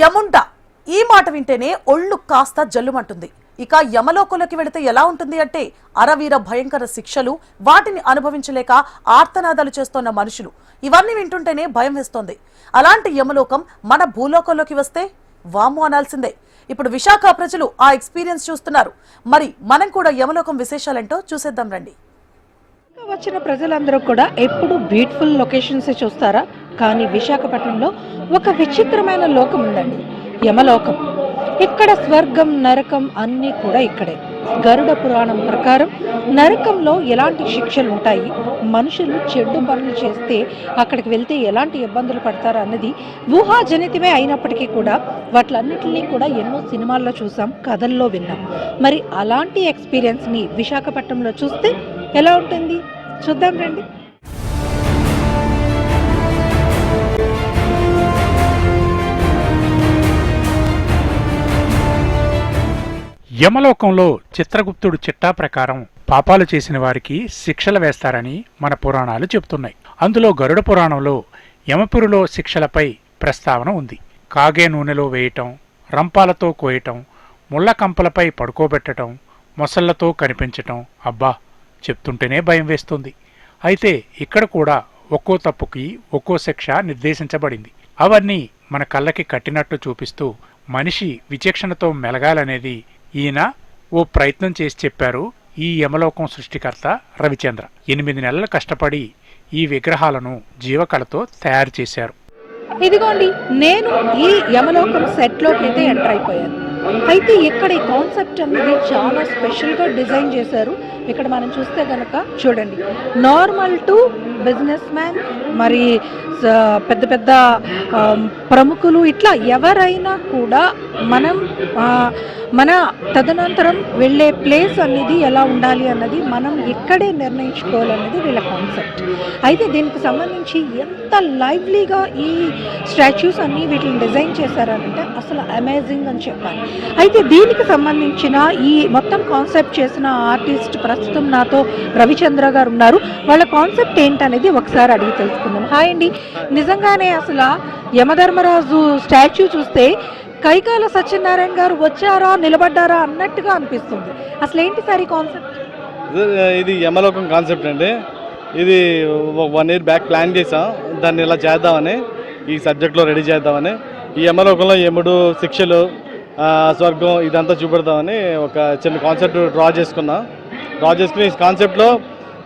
యముండ ఈ మాట వింటేనే ఒళ్ళు కాస్త జల్లుమంటుంది. ఇక యమలోకంలోకి వెళితే ఎలా ఉంటుంది అంటే అరవీర భయంకర శిక్షలు, వాటిని అనుభవించలేక ఆర్తనాదాలు చేస్తోన్న మనుషులు, ఇవన్నీ వింటుంటేనే భయం వేస్తోంది. అలాంటి యమలోకం మన భూలోకంలోకి వస్తే వాము అనాల్సిందే. ఇప్పుడు విశాఖ ప్రజలు ఆ ఎక్స్పీరియన్స్ చూస్తున్నారు. మరి మనం కూడా యమలోకం విశేషాలేంటో చూసేద్దాం రండి. వచ్చిన ప్రజలందరూ కూడా ఎప్పుడు బ్యూటిఫుల్ లొకేషన్స్ చూస్తారా? కానీ విశాఖపట్నంలో ఒక విచిత్రమైన లోకం ఉందండి, యమలోకం. ఇక్కడ స్వర్గం, నరకం అన్నీ కూడా ఇక్కడే. గరుడ పురాణం ప్రకారం నరకంలో ఎలాంటి శిక్షలు ఉంటాయి, మనుషులు చెడ్డు పనులు చేస్తే అక్కడికి వెళ్తే ఎలాంటి ఇబ్బందులు పడతారు అన్నది ఊహాజనితమే అయినప్పటికీ కూడా వాటిలన్నింటినీ కూడా ఎన్నో సినిమాల్లో చూసాం, కథల్లో విన్నాం. మరి అలాంటి ఎక్స్పీరియన్స్ని విశాఖపట్నంలో చూస్తే ఎలా ఉంటుంది చూద్దాం రండి. యమలోకంలో చిత్రగుప్తుడు చిట్టా ప్రకారం పాపాలు చేసిన వారికి శిక్షలు వేస్తారని మన పురాణాలు చెబుతున్నాయి. అందులో గరుడ పురాణంలో యమపురిలో శిక్షలపై ప్రస్తావన ఉంది. కాగే నూనెలో వేయటం, రంపాలతో కోయటం, ముళ్ళ కంపలపై పడుకోబెట్టడం, మొసళ్లతో కనిపించటం. అబ్బా, చెప్తుంటేనే భయం వేస్తుంది. అయితే ఇక్కడ కూడా ఒక్కో తప్పుకి ఒక్కో శిక్ష నిర్దేశించబడింది. అవన్నీ మన కళ్ళకి కట్టినట్టు చూపిస్తూ మనిషి విచక్షణతో మెలగాలనేది ఈయన ఓ ప్రయత్నం చేసి చెప్పారు ఈ యమలోకం సృష్టికర్త రవిచంద్ర. 8 నెలలు కష్టపడి ఈ విగ్రహాలను జీవకళతో తయారు చేశారు. ఇదిగోండి, నేను ఈ యమలోకం సెట్లోకి అయితే ఎంటర్ అయిపోయాను. అయితే ఇక్కడ ఈ కాన్సెప్ట్ అనేది చాలా స్పెషల్గా డిజైన్ చేశారు. ఇక్కడ మనం చూస్తే కనుక చూడండి, నార్మల్ టు బిజినెస్ మ్యాన్, మరి పెద్ద పెద్ద ప్రముఖులు, ఇట్లా ఎవరైనా కూడా మన తదనంతరం వెళ్ళే ప్లేస్ అనేది ఎలా ఉండాలి అన్నది మనం ఇక్కడే నిర్ణయించుకోవాలన్నది వీళ్ళ కాన్సెప్ట్. అయితే దీనికి సంబంధించి ఎంత లైవ్లీగా ఈ స్టాచ్యూస్ అన్నీ వీటిని డిజైన్ చేశారనంటే అసలు అమేజింగ్ అని చెప్పాలి. అయితే దీనికి సంబంధించిన ఈ మొత్తం కాన్సెప్ట్ చేసిన ఆర్టిస్ట్ ప్రస్తుతం నాతో రవిచంద్ర గారు ఉన్నారు. వాళ్ళ కాన్సెప్ట్ ఏంటనేది ఒకసారి అడిగి తెలుసుకుందాం. హాయ్ అండి, నిజంగానే అసలు యమధర్మరాజు స్టాచ్యూ చూస్తే కైకాల సత్యనారాయణ గారు వచ్చారా నిలబడ్డారా అన్నట్టుగా అనిపిస్తుంది. అసలు ఏంటి సార్ ఈ కాన్సెప్ట్? ఇది యమలోకం కాన్సెప్ట్ అండి. ఇది 1 year బ్యాక్ ప్లాన్ చేసాం, దాన్ని ఇలా చేద్దామని, ఈ సబ్జెక్ట్లో రెడీ చేద్దామని. ఈ యమలోకంలో యముడు, శిక్షలు, స్వర్గం ఇదంతా చూపెడతామని ఒక చిన్న కాన్సెప్ట్ డ్రా చేసుకుని ఈ కాన్సెప్ట్లో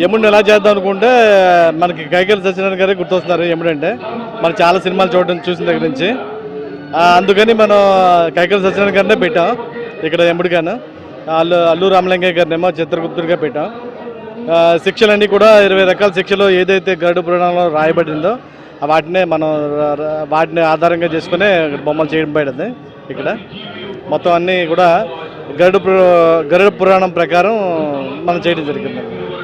యముడిని ఎలా చేద్దాం అనుకుంటే మనకి కైకాల సత్యనారాయణ గారే గుర్తొస్తున్నారు. యముడు అంటే మనం చాలా సినిమాలు చూసిన దగ్గర నుంచి, అందుకని మనం కైకాల సత్యనారాయణ గారినే పెట్టాం ఇక్కడ యముడిగాను. అల్లు రామలింగయ్య గారినేమో చిత్రగుప్తుడిగా పెట్టాం. శిక్షలన్నీ కూడా 20 రకాల శిక్షలు ఏదైతే గరుడ పురాణంలో రాయబడిందో వాటిని ఆధారంగా చేసుకునే బొమ్మలు చేయడం పడింది. ఇక్కడ మొత్తం అన్నీ కూడా గరుడ పురాణం ప్రకారం మనం చేయడం జరిగింది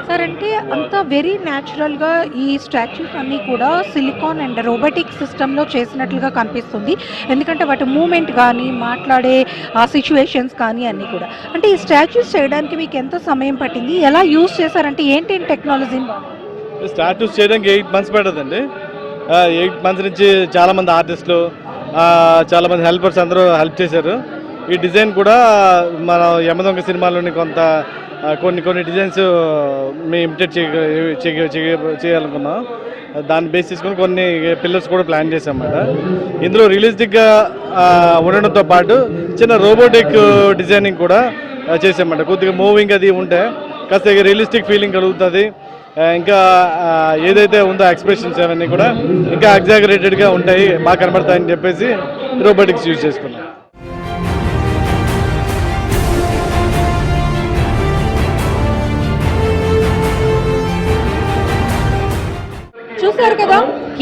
సార్. అంటే అంత వెరీ న్యాచురల్గా ఈ స్టాచ్యూస్ అన్నీ కూడా సిలికాన్ అండ్ రోబోటిక్ సిస్టంలో చేసినట్లుగా కనిపిస్తుంది. ఎందుకంటే వాటి మూమెంట్ కానీ, మాట్లాడే ఆ సిచ్యువేషన్స్ కానీ అన్నీ కూడా. అంటే ఈ స్టాచ్యూస్ చేయడానికి మీకు ఎంత సమయం పట్టింది, ఎలా యూజ్ చేశారంటే ఏంటి టెక్నాలజీ? స్టాచ్యూస్ చేయడానికి 8 months పడుతుందండి. 8 months నుంచి చాలామంది ఆర్టిస్టులు, చాలామంది హెల్పర్స్ అందరూ హెల్ప్ చేశారు. ఈ డిజైన్ కూడా మన యమదొంగ సినిమాలోని కొన్ని డిజైన్స్ మేము ఇమిటేట్ చేయాలనుకున్నాం. దాన్ని బేస్ చేసుకుని కొన్ని పిల్లర్స్ కూడా ప్లాన్ చేసామన్నమాట. ఇందులో రియలిస్టిక్గా ఉండడంతో పాటు చిన్న రోబోటిక్ డిజైనింగ్ కూడా చేసామన్నమాట. కొద్దిగా మూవింగ్ అది ఉంటే కాస్త రియలిస్టిక్ ఫీలింగ్ కలుగుతుంది. ఇంకా ఏదైతే ఉందో ఎక్స్ప్రెషన్స్ అవన్నీ కూడా ఇంకా ఎగ్జాగరేటెడ్గా ఉంటాయి, బాగా కనబడతాయని చెప్పేసి రోబోటిక్స్ యూజ్ చేసుకున్నాం. చూసారు కదా,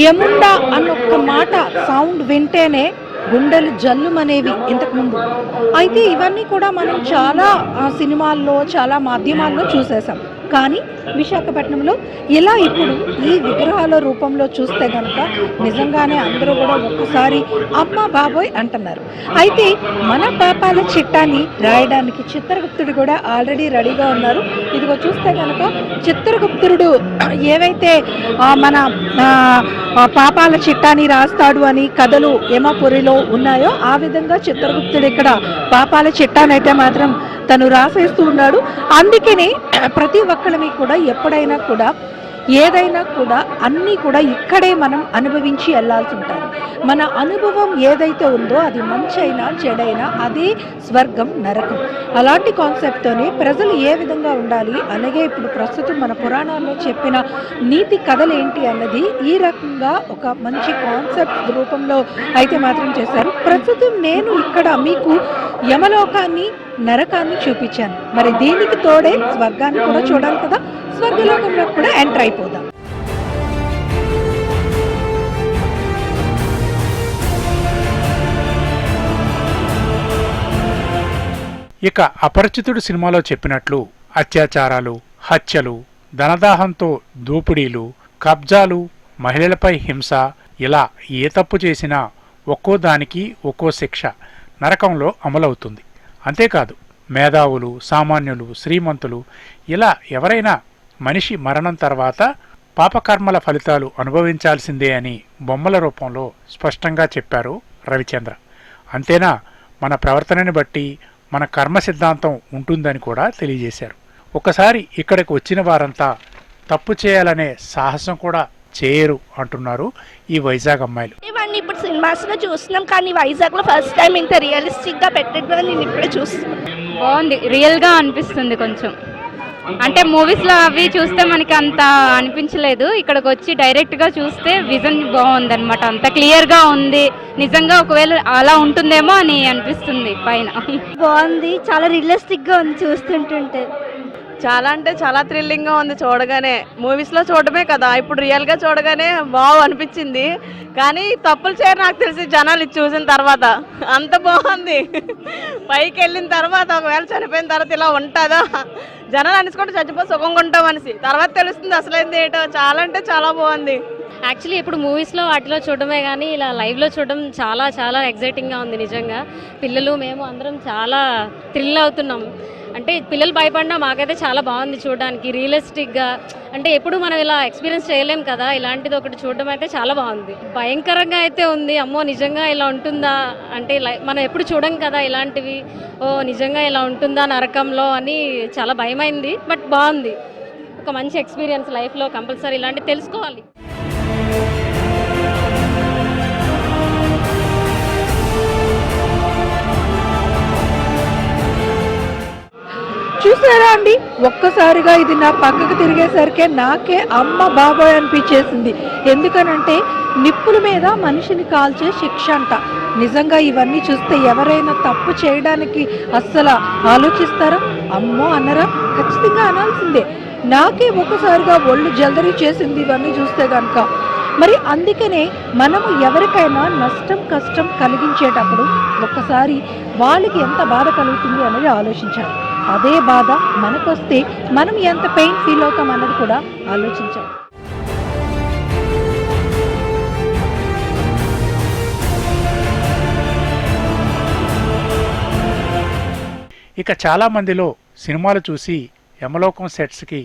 యముండ అన్నొక్క మాట సౌండ్ వింటేనే గుండెలు జల్లుమనేవి ఇంతకుముందు. అయితే ఇవన్నీ కూడా మనం చాలా సినిమాల్లో, చాలా మాధ్యమాల్లో చూసేసాం. కానీ విశాఖపట్నంలో ఇలా ఇప్పుడు ఈ విగ్రహాల రూపంలో చూస్తే కనుక నిజంగానే అందరూ కూడా ఒక్కసారి అమ్మ బాబోయ్ అంటున్నారు. అయితే మన పాపాల చిట్టాని రాయడానికి చిత్రగుప్తుడు కూడా ఆల్రెడీ రెడీగా ఉన్నారు. ఇదిగో చూస్తే కనుక చిత్రగుప్తుడు ఏవైతే మన పాపాల చిట్టాని రాస్తాడు అని కథలు యమపురిలో ఉన్నాయో ఆ విధంగా చిత్రగుప్తుడు ఇక్కడ పాపాల చిట్టానైతే మాత్రం తను రాసేస్తూ ఉన్నాడు. అందుకనే ప్రతి ఒక్కరిని కూడా ఎప్పుడైనా కూడా ఏదైనా కూడా అన్నీ కూడా ఇక్కడే మనం అనుభవించి వెళ్ళాల్సి ఉంటుంది. మన అనుభవం ఏదైతే ఉందో అది మంచి అయినా చెడైనా అదే స్వర్గం నరకం. అలాంటి కాన్సెప్ట్తోనే ప్రజలు ఏ విధంగా ఉండాలి, అలాగే ఇప్పుడు ప్రస్తుతం మన పురాణాల్లో చెప్పిన నీతి కథలు ఏంటి అన్నది ఈ రకంగా ఒక మంచి కాన్సెప్ట్ రూపంలో అయితే మాత్రం చేశారు. ప్రస్తుతం నేను ఇక్కడ మీకు యమలోకాన్ని నరకాన్ని చూపించాను. మరి దీనికి తోడే స్వర్గాన్ని కూడా చూడాలి కదా, స్వర్గలోకంలో కూడా ఎంటర్ అయిపోదాం. ఇక అపరిచితుడు సినిమాలో చెప్పినట్లు అత్యాచారాలు, హత్యలు, ధనదాహంతో దోపిడీలు, కబ్జాలు, మహిళలపై హింస, ఇలా ఏ తప్పు చేసినా ఒక్కో దానికి ఒక్కో శిక్ష నరకంలో అమలవుతుంది. అంతేకాదు మేధావులు, సామాన్యులు, శ్రీమంతులు ఇలా ఎవరైనా మనిషి మరణం తర్వాత పాపకర్మల ఫలితాలు అనుభవించాల్సిందే అని బొమ్మల రూపంలో స్పష్టంగా చెప్పారు రవిచంద్ర. అంతేనా, మన ప్రవర్తనని బట్టి మన కర్మ సిద్ధాంతం ఉంటుందని కూడా తెలియజేశారు. ఒకసారి ఇక్కడికి వచ్చిన వారంతా తప్పు చేయాలనే సాహసం కూడా చేయరు అంటున్నారు ఈ వైజాగ్ అమ్మాయిలు. ఇవన్నీ ఇప్పుడు సినిమాస్ లో చూస్తున్నాం, కానీ వైజాగ్ లో ఫస్ట్ టైం ఇంత రియలిస్టిక్ గా పెట్టడం నేను ఇప్పుడే చూస్తున్నాను. బాగుంది, రియల్ గా అనిపిస్తుంది కొంచెం. అంటే మూవీస్ లో అవి చూస్తే మనకి అంత అనిపించలేదు, ఇక్కడికి వచ్చి డైరెక్ట్ గా చూస్తే విజన్ బాగుంది అనమాట, అంత క్లియర్ గా ఉంది. నిజంగా ఒకవేళ అలా ఉంటుందేమో అని అనిపిస్తుంది పైన. బాగుంది, చాలా రియలిస్టిక్ గా ఉంది చూస్తుంటుంటే. చాలా అంటే చాలా థ్రిల్లింగ్గా ఉంది చూడగానే. మూవీస్లో చూడటమే కదా, ఇప్పుడు రియల్గా చూడగానే బాగు అనిపించింది. కానీ తప్పులు చేయరు నాకు తెలిసి జనాలు ఇది చూసిన తర్వాత. అంత బాగుంది. పైకి వెళ్ళిన తర్వాత ఒకవేళ చనిపోయిన తర్వాత ఇలా ఉంటుందా, జనాలు అనుకుంటే చచ్చిపోయి సుఖంగా ఉంటాం అనేసి తర్వాత తెలుస్తుంది అసలేంది ఏంటో. చాలా అంటే చాలా బాగుంది. యాక్చువల్లీ ఇప్పుడు మూవీస్లో వాటిలో చూడడమే కానీ ఇలా లైవ్లో చూడడం చాలా చాలా ఎగ్జైటింగ్గా ఉంది. నిజంగా పిల్లలు మేము అందరం చాలా థ్రిల్ అవుతున్నాం. అంటే పిల్లలు భయపడినా మాకైతే చాలా బాగుంది చూడడానికి, రియలిస్టిక్గా. అంటే ఎప్పుడు మనం ఇలా ఎక్స్పీరియన్స్ చేయలేం కదా, ఇలాంటిది ఒకటి చూడడం అయితే చాలా బాగుంది. భయంకరంగా అయితే ఉంది, అమ్మో నిజంగా ఇలా ఉంటుందా అంటే మనం ఎప్పుడు చూడం కదా ఇలాంటివి. ఓ నిజంగా ఇలా ఉంటుందా నరకంలో అని చాలా భయమైంది. బట్ బాగుంది, ఒక మంచి ఎక్స్పీరియన్స్ లైఫ్లో కంపల్సరీ ఇలాంటివి తెలుసుకోవాలి. చూసారా అండి, ఒక్కసారిగా ఇది నా పక్కకు తిరిగేసరికి నాకే అమ్మ బాబోయ్ అనిపించేసింది. ఎందుకనంటే నిప్పుల మీద మనిషిని కాల్చే శిక్ష అంట. నిజంగా ఇవన్నీ చూస్తే ఎవరైనా తప్పు చేయడానికి అస్సలు ఆలోచిస్తారా? అమ్మో అన్నరా? ఖచ్చితంగా అనాల్సిందే. నాకే ఒక్కసారిగా ఒళ్ళు జల్దరీ చేసింది ఇవన్నీ చూస్తే కనుక. మరి అందుకనే మనము ఎవరికైనా నష్టం కష్టం కలిగించేటప్పుడు ఒక్కసారి వాళ్ళకి ఎంత బాధ కలుగుతుంది అనేది ఆలోచించాలి. అదే బాధ మనకొస్తే మనం ఎంత పెయిన్ ఫీల్ అవుతాం అన్నది కూడా ఆలోచించాలి. ఇక చాలామందిలో సినిమాలు చూసి యమలోకం సెట్స్కి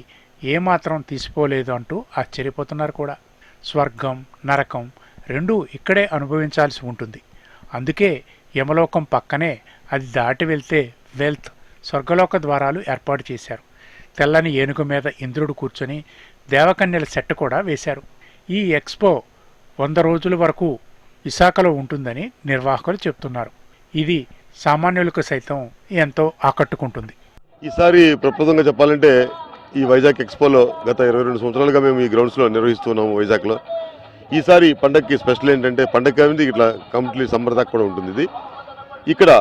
ఏమాత్రం తీసిపోలేదు అంటూ ఆశ్చర్యపోతున్నారు కూడా. స్వర్గం నరకం రెండూ ఇక్కడే అనుభవించాల్సి ఉంటుంది. అందుకే యమలోకం పక్కనే అది దాటి వెళ్తే వెల్త్ స్వర్గలోక ద్వారాలు ఏర్పాటు చేశారు. తెల్లని ఏనుగు మీద ఇంద్రుడు కూర్చొని దేవకన్యల సెట్ కూడా వేశారు. ఈ ఎక్స్పో 100 రోజుల వరకు విశాఖలో ఉంటుందని నిర్వాహకులు చెప్తున్నారు. ఇది సామాన్యులకు సైతం ఎంతో ఆకట్టుకుంటుంది. ఈసారి ప్రప్రదంగా చెప్పాలంటే ఈ వైజాగ్ ఎక్స్పోలో గత 22 సంవత్సరాలుగా మేము ఈ గ్రౌండ్స్లో నిర్వహిస్తున్నాము వైజాగ్లో. ఈసారి పండగకి స్పెషల్ ఏంటంటే పండగ అనేది ఇట్లా కంప్లీట్ సమ్మర్ దాకా కూడా ఉంటుంది. ఇది ఇక్కడ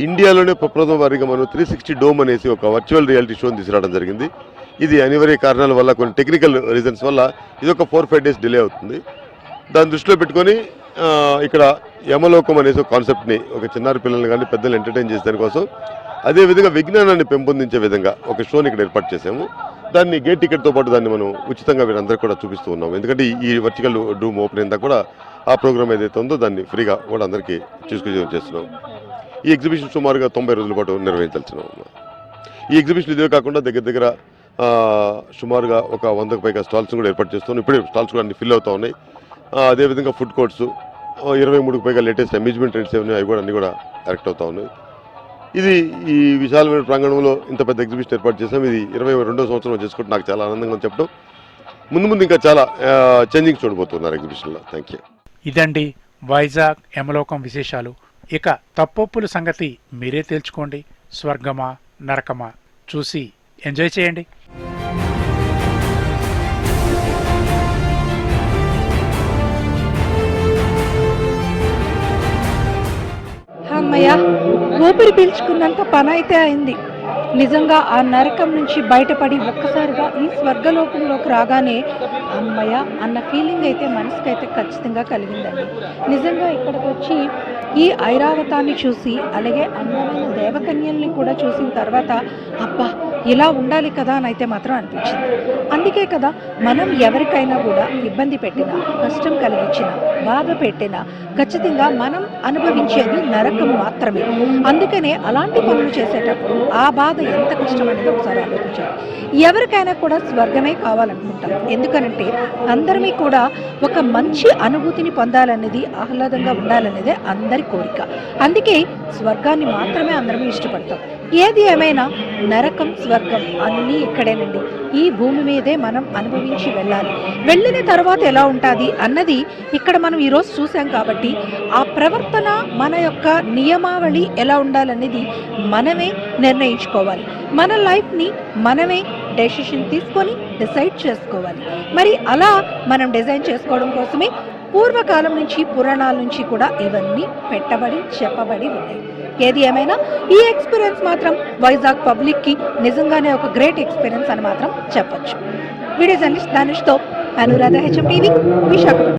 ఇండియాలోనే ప్రప్రథమ వారిగా మనం 360 డోమ్ అనేసి ఒక వర్చువల్ రియాలిటీ షోని తీసుకురావడం జరిగింది. ఇది అనివార్య కారణాల వల్ల కొన్ని టెక్నికల్ రీజన్స్ వల్ల ఇది ఒక 4-5 డేస్ డిలే అవుతుంది. దాన్ని దృష్టిలో పెట్టుకొని ఇక్కడ యమలోకం అనేసి ఒక కాన్సెప్ట్ని ఒక చిన్నారి పిల్లల్ని కానీ పెద్దలు ఎంటర్టైన్ చేసే దానికోసం అదేవిధంగా విజ్ఞానాన్ని పెంపొందించే విధంగా ఒక షోని ఇక్కడ ఏర్పాటు చేసాము. దాన్ని గేట్ టికెట్తో పాటు దాన్ని మనం ఉచితంగా వీరందరికీ కూడా చూపిస్తూ ఉన్నాము. ఎందుకంటే ఈ వర్టికల్ డూమ్ ఓపెన్ అయిందా కూడా ఆ ప్రోగ్రామ్ ఏదైతే ఉందో దాన్ని ఫ్రీగా కూడా అందరికీ చేస్తున్నాం. ఈ ఎగ్జిబిషన్ సుమారుగా 90 రోజుల పాటు నిర్వహించాల్సినాం. ఈ ఎగ్జిబిషన్ ఇదే కాకుండా దగ్గర సుమారుగా ఒక 100కు పైగా స్టాల్స్ కూడా ఏర్పాటు చేస్తున్నాం. ఇప్పుడే స్టాల్స్ కూడా అన్ని ఫిల్ అవుతూ ఉన్నాయి. అదేవిధంగా ఫుడ్ కోర్ట్స్ 23కు పైగా లేటెస్ట్ అమ్యూజ్మెంట్ రైడ్స్ ఏమైనా అవి కూడా అన్నీ కూడా కరెక్ట్ అవుతూ ఉన్నాయి. ఇది ఈ విశాలమైన ప్రాంగణంలో ఇంత పెద్ద ఎగ్జిబిషన్ ఏర్పాటు చేసాం. ఇది 22వ సంవత్సరం చేసుకుంటే నాకు చాలా ఆనందంగా ఉంది చెప్పడం. ముందు ఇంకా చాలా చేంజింగ్స్ చూడబోతున్నారు ఎగ్జిబిషన్లో. Thank you. ఇదండి వైజాగ్ యమలోకం విశేషాలు. ఇక తప్పొప్పుల సంగతి మీరే తేల్చుకోండి. స్వర్గమా నరకమా చూసి ఎంజాయ్ చేయండి. అమ్మయ్య, ఊపిరి పీల్చుకున్నంత పని అయితే అయింది. నిజంగా ఆ నరకం నుంచి బయటపడి ఒక్కసారిగా ఈ స్వర్గలోకంలోకి రాగానే అమ్మయ్య అన్న ఫీలింగ్ అయితే మనసుకైతే ఖచ్చితంగా కలిగిందండి. నిజంగా ఇక్కడికి వచ్చి ఈ ఐరావతాన్ని చూసి అలాగే అందమైన దేవకన్యల్ని కూడా చూసిన తర్వాత అబ్బా ఇలా ఉండాలి కదా అని అయితే మాత్రం అనిపించింది. అందుకే కదా మనం ఎవరికైనా కూడా ఇబ్బంది పెట్టినా, కష్టం కలిగించినా, బాధ పెట్టినా ఖచ్చితంగా మనం అనుభవించేది నరకం మాత్రమే. అందుకనే అలాంటి పనులు చేసేటప్పుడు ఆ బాధ ఎంత కష్టం అనేది ఒకసారి ఆలోచించాలి. ఎవరికైనా కూడా స్వర్గమే కావాలనుకుంటాం. ఎందుకనంటే అందరినీ కూడా ఒక మంచి అనుభూతిని పొందాలనేది, ఆహ్లాదంగా ఉండాలనేదే అందరి కోరిక. అందుకే స్వర్గాన్ని మాత్రమే అందరం ఇష్టపడతాం. ఏది ఏమైనా నరకం స్వర్గం అన్నీ ఇక్కడేనండి. ఈ భూమి మీదే మనం అనుభవించి వెళ్ళాలి. వెళ్ళిన తర్వాత ఎలా ఉంటుంది అన్నది ఇక్కడ మనం ఈరోజు చూసాం కాబట్టి ఆ ప్రవర్తన, మన యొక్క నియమావళి ఎలా ఉండాలనేది మనమే నిర్ణయించుకోవాలి. మన లైఫ్ని మనమే డెసిషన్ తీసుకొని డిసైడ్ చేసుకోవాలి. మరి అలా మనం డిజైన్ చేసుకోవడం కోసమే పూర్వకాలం నుంచి, పురాణాల నుంచి కూడా ఇవన్నీ పెట్టబడి చెప్పబడి ఉన్నాయి. ఏది ఏమైనా ఈ ఎక్స్పీరియన్స్ మాత్రం వైజాగ్ పబ్లిక్కి నిజంగానే ఒక గ్రేట్ ఎక్స్పీరియన్స్ అని మాత్రం చెప్పొచ్చు. వీడియో జర్నలిస్ట్ ధనుష్తో అనురాధ, HM TV, విశాఖపట్నం.